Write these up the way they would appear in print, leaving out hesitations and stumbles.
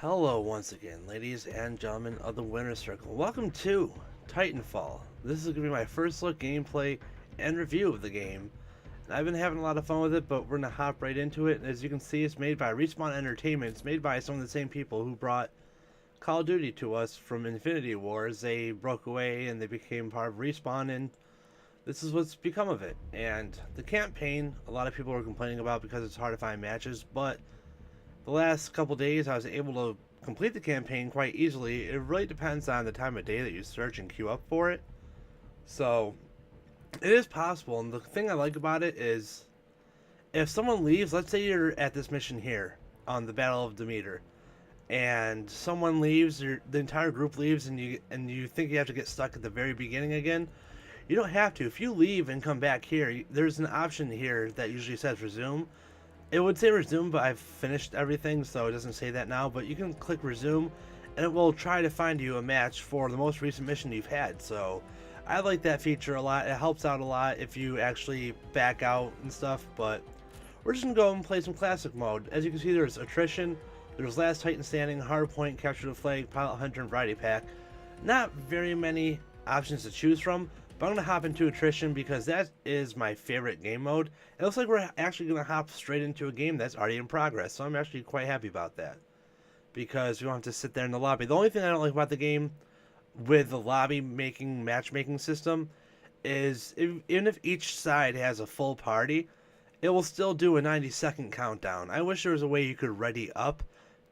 Hello once again, ladies and gentlemen of the Winner's Circle. Welcome to Titanfall. This is going to be my first look, gameplay, and review of the game. And I've been having a lot of fun with it, but we're going to hop right into it. And as you can see, it's made by Respawn Entertainment. It's made by some of the same people who brought Call of Duty to us from Infinity Wars. They broke away and they became part of Respawn, and this is what's become of it. And the campaign, a lot of people are complaining about because it's hard to find matches, but the last couple days I was able to complete the campaign quite easily. It really depends on the time of day that you search and queue up for it. So it is possible, and the thing I like about it is if someone leaves, let's say you're at this mission here on the Battle of Demeter, and someone leaves, the entire group leaves, and you think you have to get stuck at the very beginning again. You don't have to. If you leave and come back here, there's an option here that usually says resume. It would say resume, but I've finished everything, so it doesn't say that now. But you can click resume, and it will try to find you a match for the most recent mission you've had. So I like that feature a lot. It helps out a lot if you actually back out and stuff. But we're just going to go and play some classic mode. As you can see, there's attrition, there's last Titan standing, hardpoint, capture the flag, pilot, hunter, and variety pack. Not very many options to choose from. But I'm going to hop into attrition because that is my favorite game mode. It looks like we're actually going to hop straight into a game that's already in progress. So I'm actually quite happy about that. Because we don't have to sit there in the lobby. The only thing I don't like about the game with the lobby matchmaking system is even if each side has a full party, it will still do a 90-second countdown. I wish there was a way you could ready up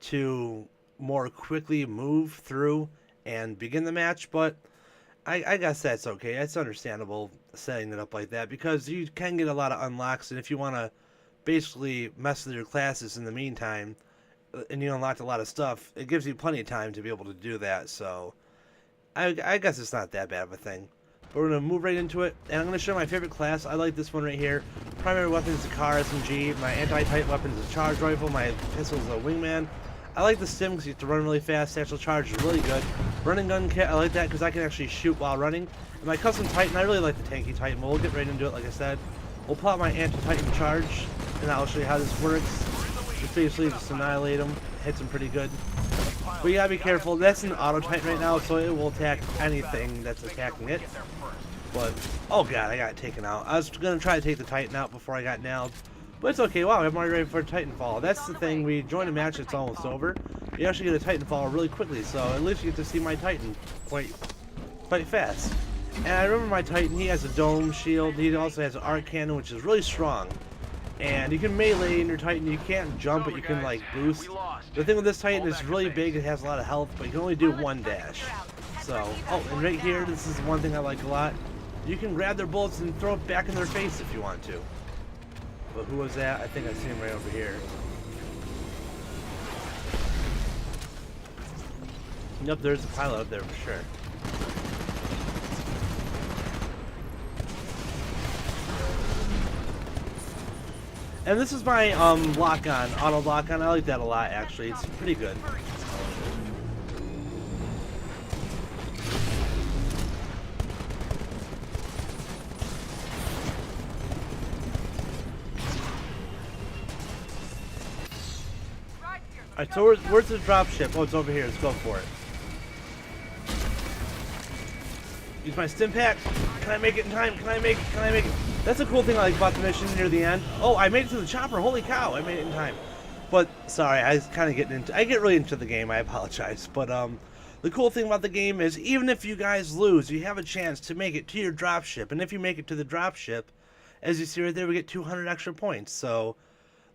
to more quickly move through and begin the match, but I guess that's okay. It's understandable setting it up like that because you can get a lot of unlocks, and if you want to basically mess with your classes in the meantime, and you unlocked a lot of stuff, it gives you plenty of time to be able to do that. So I guess it's not that bad of a thing. But we're going to move right into it, and I'm going to show my favorite class. I like this one right here. Primary weapon is the car SMG. My anti-titan weapon is a charge rifle. My pistol is a wingman. I like the stim because you have to run really fast. Satchel charge is really good. Running gun kit, I like that because I can actually shoot while running. And my custom Titan, I really like the tanky Titan, but we'll get right into it like I said. We'll pull out my anti-Titan charge, and I'll show you how this works. Just basically just annihilate him. Hits him pretty good. But you gotta be careful. That's an auto Titan right now, so it will attack anything that's attacking it. But, oh god, I got it taken out. I was gonna try to take the Titan out before I got nailed. But it's okay. Wow, I'm already ready for Titanfall. That's the thing. We join a match that's almost over. You actually get a Titanfall really quickly, so at least you get to see my Titan quite fast. And I remember my Titan, he has a dome shield. He also has an arc cannon, which is really strong. And you can melee in your Titan. You can't jump, but you can, like, boost. The thing with this Titan is really big. It has a lot of health, but you can only do one dash. So, oh, and right here, this is one thing I like a lot. You can grab their bullets and throw it back in their face if you want to. But who was that? I think I see him right over here. Yep, there's a pilot up there for sure. And this is my lock-on, auto lock-on. I like that a lot actually. It's pretty good. Alright, so where's the drop ship? Oh, it's over here. Let's go for it. Use my stim pack. Can I make it in time? Can I make it? Can I make it? That's a cool thing I like about the mission near the end. Oh, I made it to the chopper. Holy cow, I made it in time. But, sorry, I was kind of getting into... I get really into the game. I apologize. But, the cool thing about the game is even if you guys lose, you have a chance to make it to your drop ship. And if you make it to the drop ship, as you see right there, we get 200 extra points. So,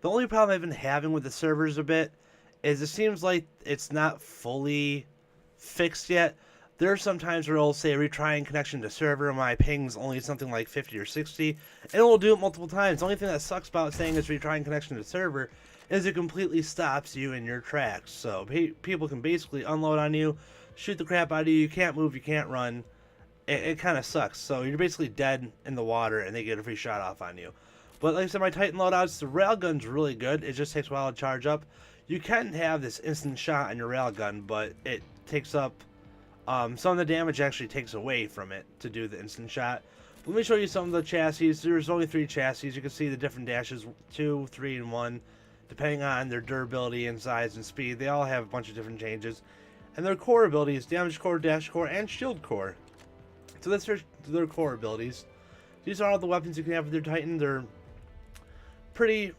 the only problem I've been having with the servers a bit is it seems like it's not fully fixed yet. There are some times where it'll say retrying connection to server, my ping's only something like 50 or 60, and it will do it multiple times. The only thing that sucks about saying it's retrying connection to server is it completely stops you in your tracks. So people can basically unload on you, shoot the crap out of you, you can't move, you can't run. It kind of sucks. So you're basically dead in the water and they get a free shot off on you. But like I said, my Titan loadouts, the railgun's really good. It just takes a while to charge up. You can have this instant shot on your railgun, but it takes up some of the damage actually takes away from it to do the instant shot. Let me show you some of the chassis. There's only 3 chassis. You can see the different dashes, 2, 3, and 1. depending on their durability and size and speed. They all have a bunch of different changes. And their core abilities, damage core, dash core, and shield core. So that's their core abilities. These are all the weapons you can have with your Titan. They're pretty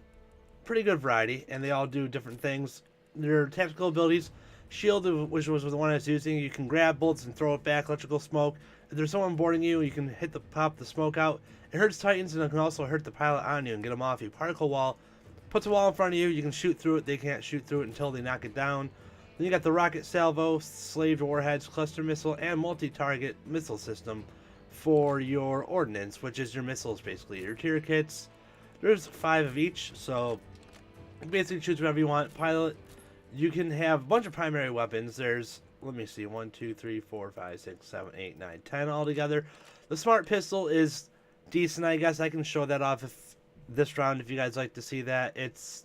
good variety, and they all do different things. Their tactical abilities, shield, which was the one I was using, you can grab bullets and throw it back, electrical smoke. If there's someone boarding you, you can pop the smoke out. It hurts Titans, and it can also hurt the pilot on you and get them off you. Particle wall puts a wall in front of you, you can shoot through it. They can't shoot through it until they knock it down. Then you got the rocket salvo, slaved warheads, cluster missile, and multi-target missile system for your ordnance, which is your missiles basically. Your tier kits, there's 5 of each, so you can basically choose whatever you want. Pilot, you can have a bunch of primary weapons. There's, let me see, 1, 2, 3, 4, 5, 6, 7, 8, 9, 10 altogether. The smart pistol is decent, I guess. I can show that off this round if you guys like to see that. It's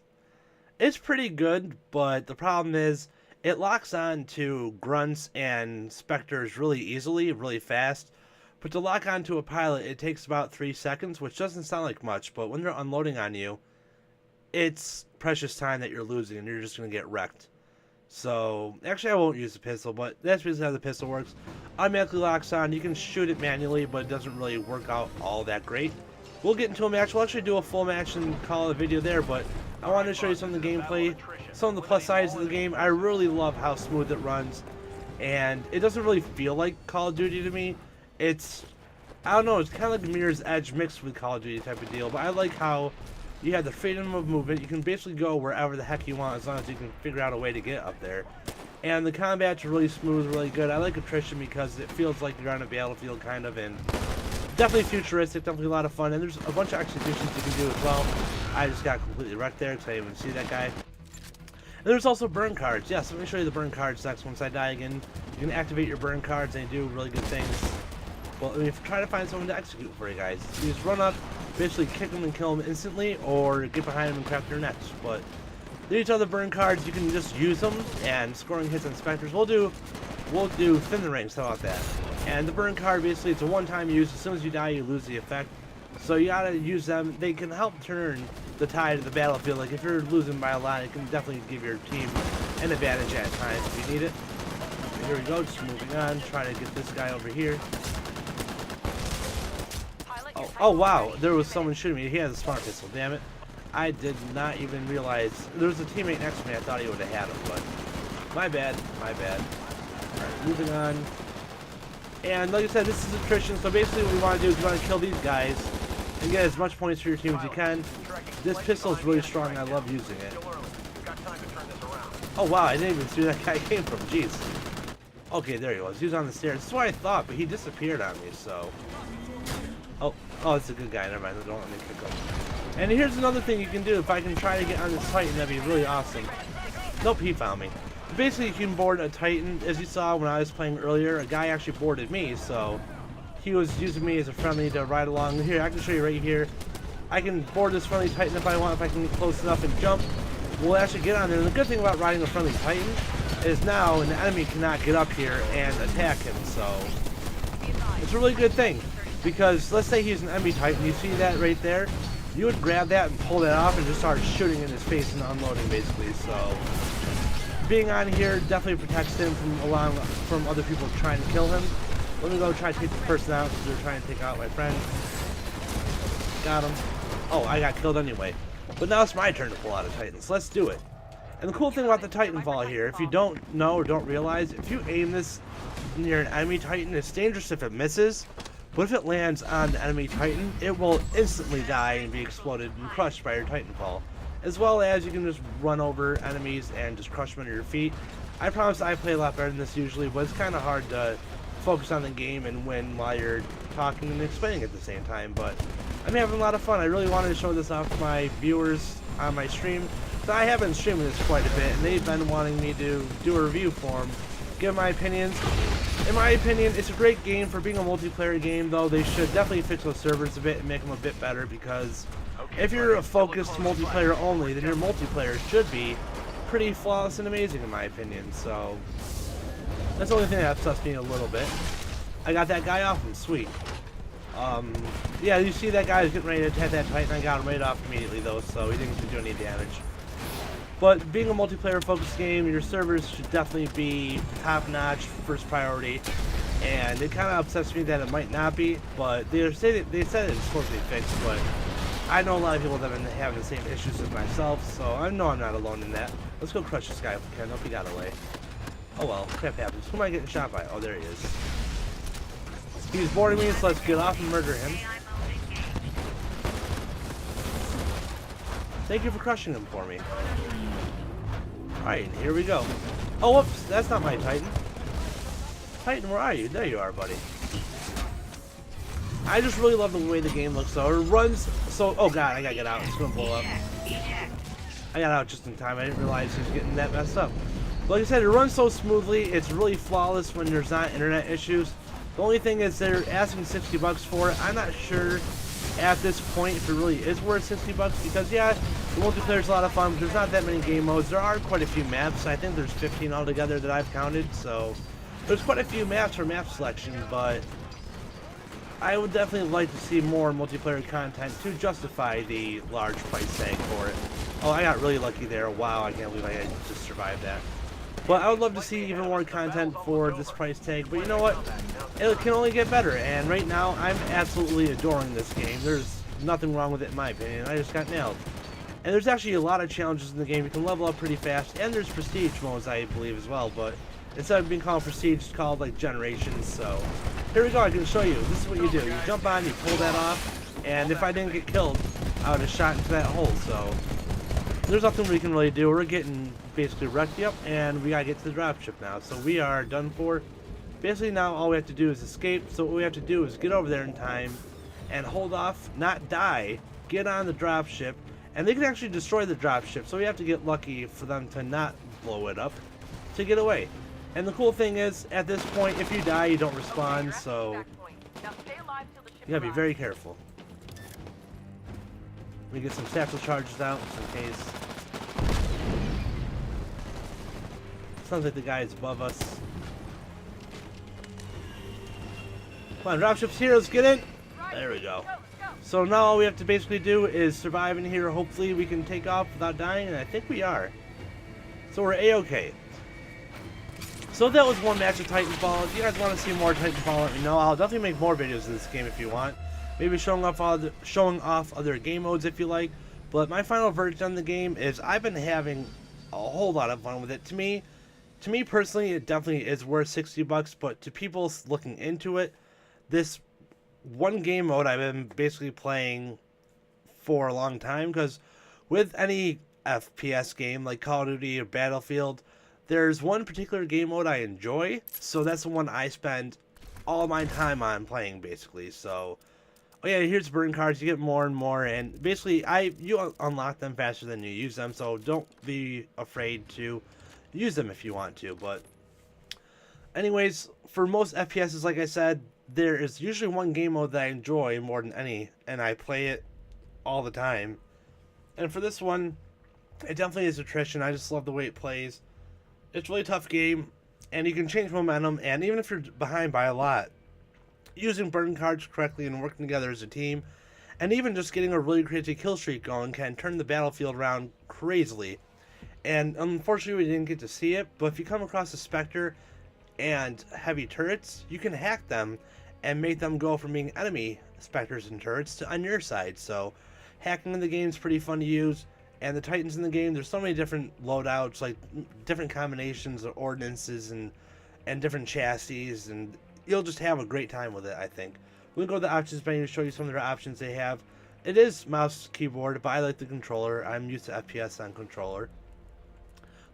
pretty good, but the problem is it locks on to grunts and specters really easily, really fast. But to lock onto a pilot, it takes about 3 seconds, which doesn't sound like much, but when they're unloading on you, it's precious time that you're losing, and you're just going to get wrecked. So, actually I won't use the pistol, but that's basically how the pistol works. Automatically locks on. You can shoot it manually, but it doesn't really work out all that great. We'll get into a match. We'll actually do a full match and call a video there, but I wanted to show you some of the gameplay, some of the plus sides of the game. I really love how smooth it runs, and it doesn't really feel like Call of Duty to me. I don't know, it's kind of like Mirror's Edge mixed with Call of Duty type of deal, but I like how you have the freedom of movement. You can basically go wherever the heck you want as long as you can figure out a way to get up there. And the combat's really smooth, really good. I like attrition because it feels like you're on a battlefield kind of, and definitely futuristic, definitely a lot of fun. And there's a bunch of executions you can do as well. I just got completely wrecked there because I didn't even see that guy. And there's also burn cards. Yes, let me show you the burn cards next. Once I die again, you can activate your burn cards and they do really good things. Well, let me try to find someone to execute for you guys. You just run up, basically kick them and kill them instantly, or get behind them and craft their nets. But these other burn cards, you can just use them, and scoring hits on specters. We'll do thin the rings. How about that? And the burn card, basically, it's a one-time use. As soon as you die, you lose the effect. So you gotta use them. They can help turn the tide of the battlefield. Like if you're losing by a lot, it can definitely give your team an advantage at times if you need it. Here we go, just moving on. Try to get this guy over here. Oh wow, there was someone shooting me. He has a smart pistol, damn it. I did not even realize. There was a teammate next to me. I thought he would have had him, but my bad, my bad. Alright, moving on. And like I said, this is attrition, so basically what we want to do is we want to kill these guys and get as much points for your team as you can. This pistol is really strong. I love using it. Oh wow, I didn't even see where that guy came from. Jeez. Okay, there he was. He was on the stairs. That's what I thought, but he disappeared on me, so... Oh, it's a good guy. Never mind. Don't let me pick him. And here's another thing you can do. If I can try to get on this Titan, that'd be really awesome. Nope, he found me. Basically, you can board a Titan. As you saw when I was playing earlier, a guy actually boarded me, so he was using me as a friendly to ride along. Here, I can show you right here. I can board this friendly Titan if I want, if I can get close enough and jump. We'll actually get on there. And the good thing about riding a friendly Titan is now an enemy cannot get up here and attack him, so it's a really good thing. Because let's say he's an enemy Titan, you see that right there, you would grab that and pull that off and just start shooting in his face and unloading basically. So being on here definitely protects him from other people trying to kill him. Let me go try to take this person out because they're trying to take out my friend. Got him. Oh, I got killed anyway. But now it's my turn to pull out a Titan, so let's do it. And the cool thing about the Titanfall here, if you don't know or don't realize, if you aim this near an enemy Titan, it's dangerous if it misses. But if it lands on the enemy Titan, it will instantly die and be exploded and crushed by your Titanfall. As well as you can just run over enemies and just crush them under your feet. I promise I play a lot better than this usually, but it's kind of hard to focus on the game and win while you're talking and explaining at the same time. But I'm having a lot of fun. I really wanted to show this off to my viewers on my stream. So I have been streaming this quite a bit, and they've been wanting me to do a review for them, give my opinions. In my opinion, it's a great game for being a multiplayer game, though they should definitely fix those servers a bit and make them a bit better, because if you're a focused multiplayer only, then your multiplayer should be pretty flawless and amazing in my opinion. So that's the only thing that upsets me a little bit. I got that guy off him, sweet. Yeah, you see that guy was getting ready to attack that Titan. I got him right off immediately though, so he didn't do any damage. But being a multiplayer focused game, your servers should definitely be top notch, first priority. And it kind of upsets me that it might not be, but they said it's supposed to be fixed, but I know a lot of people that have been having the same issues as myself, so I know I'm not alone in that. Let's go crush this guy if we can. Hope he got away. Oh well, crap happens. Who am I getting shot by? Oh, there he is. He's boarding me, so let's get off and murder him. Thank you for crushing him for me. Alright, here we go. Oh, whoops, that's not my Titan. Titan, where are you? There you are, buddy. I just really love the way the game looks, though. It runs so... Oh, God, I gotta get out. It's gonna blow up. I got out just in time. I didn't realize he was getting that messed up. But like I said, it runs so smoothly. It's really flawless when there's not internet issues. The only thing is they're asking 60 bucks for it. I'm not sure at this point if it really is worth 60 bucks because, yeah, the multiplayer is a lot of fun, but there's not that many game modes. There are quite a few maps. I think there's 15 altogether that I've counted, so there's quite a few maps for map selection, but I would definitely like to see more multiplayer content to justify the large price tag for it. Oh, I got really lucky there. Wow, I can't believe I just survived that. But I would love to see even more content for this price tag. But you know what? It can only get better. And right now, I'm absolutely adoring this game. There's nothing wrong with it in my opinion. I just got nailed. And there's actually a lot of challenges in the game. You can level up pretty fast. And there's prestige modes, I believe, as well. But instead of being called prestige, it's called like generations. So here we go. I can show you. This is what you do. You jump on, you pull that off. And if I didn't get killed, I would have shot into that hole. So there's nothing we can really do. We're getting basically wrecked up, and we gotta get to the dropship now. So we are done for. Basically now all we have to do is escape. So what we have to do is get over there in time and hold off, not die, get on the dropship, and they can actually destroy the dropship. So we have to get lucky for them to not blow it up to get away. And the cool thing is, at this point, if you die, you don't respawn, so you gotta be very careful. Let me get some satchel charges out just in case. Sounds like the guy is above us. Come on, dropship's here, let's get in. There we go. So now all we have to basically do is survive in here. Hopefully we can take off without dying, and I think we are. So we're A-okay. So that was one match of Titanfall. If you guys want to see more Titanfall, let me know. I'll definitely make more videos of this game if you want. Maybe showing off other game modes if you like. But my final verdict on the game is I've been having a whole lot of fun with it. To me personally, it definitely is worth 60 bucks. But to people looking into it, this one game mode I've been basically playing for a long time. Because with any FPS game like Call of Duty or Battlefield, there's one particular game mode I enjoy. So that's the one I spend all my time on playing basically. So oh yeah, here's burn cards. You get more and more, and basically you unlock them faster than you use them, so don't be afraid to use them if you want to. But anyways, for most FPSs, like I said, there is usually one game mode that I enjoy more than any, and I play it all the time. And for this one, it definitely is attrition. I just love the way it plays. It's a really tough game, and you can change momentum, and even if you're behind by a lot, using burn cards correctly and working together as a team, and even just getting a really crazy kill streak going can turn the battlefield around crazily. And unfortunately we didn't get to see it, but if you come across a Spectre and heavy turrets, you can hack them and make them go from being enemy Spectres and turrets to on your side. So hacking in the game is pretty fun to use, and the Titans in the game, there's so many different loadouts, like different combinations of ordnances and different chassis, and you'll just have a great time with it, I think. We'll go to the options menu to show you some of their options they have. It is mouse keyboard, but I like the controller. I'm used to FPS on controller.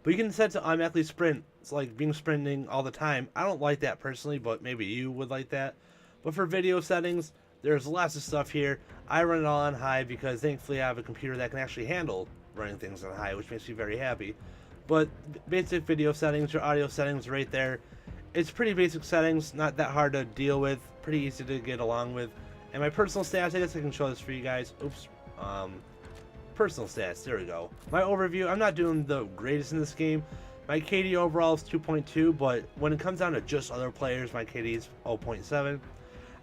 But you can set to automatically sprint. It's like being sprinting all the time. I don't like that personally, but maybe you would like that. But for video settings, there's lots of stuff here. I run it all on high because thankfully I have a computer that can actually handle running things on high, which makes me very happy. But basic video settings, your audio settings right there. It's pretty basic settings, not that hard to deal with, pretty easy to get along with. And my personal stats, I guess I can show this for you guys. Oops. Personal stats, there we go. My overview, I'm not doing the greatest in this game. My KD overall is 2.2, but when it comes down to just other players, my KD is 0.7.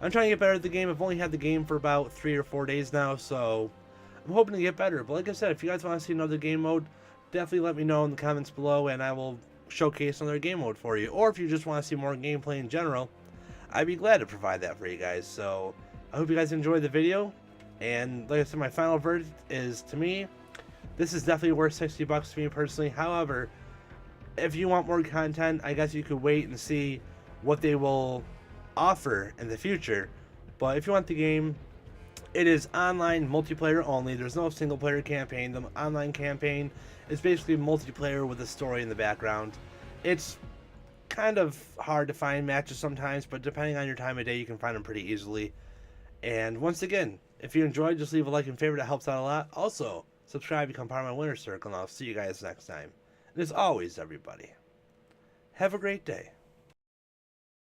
I'm trying to get better at the game. I've only had the game for about 3 or 4 days now, so I'm hoping to get better. But like I said, if you guys want to see another game mode, definitely let me know in the comments below, and I will showcase another game mode for you. Or if you just want to see more gameplay in general, I'd be glad to provide that for you guys. So I hope you guys enjoyed the video. And like I said, my final verdict is, to me, this is definitely worth $60 to me personally. However, if you want more content, I guess you could wait and see what they will offer in the future. But if you want the game, it is online multiplayer only. There's no single player campaign. The online campaign is basically multiplayer with a story in the background. It's kind of hard to find matches sometimes, but depending on your time of day, you can find them pretty easily. And once again, if you enjoyed, just leave a like and favorite. That helps out a lot. Also, subscribe, become part of my winner circle, and I'll see you guys next time. And as always, everybody, have a great day.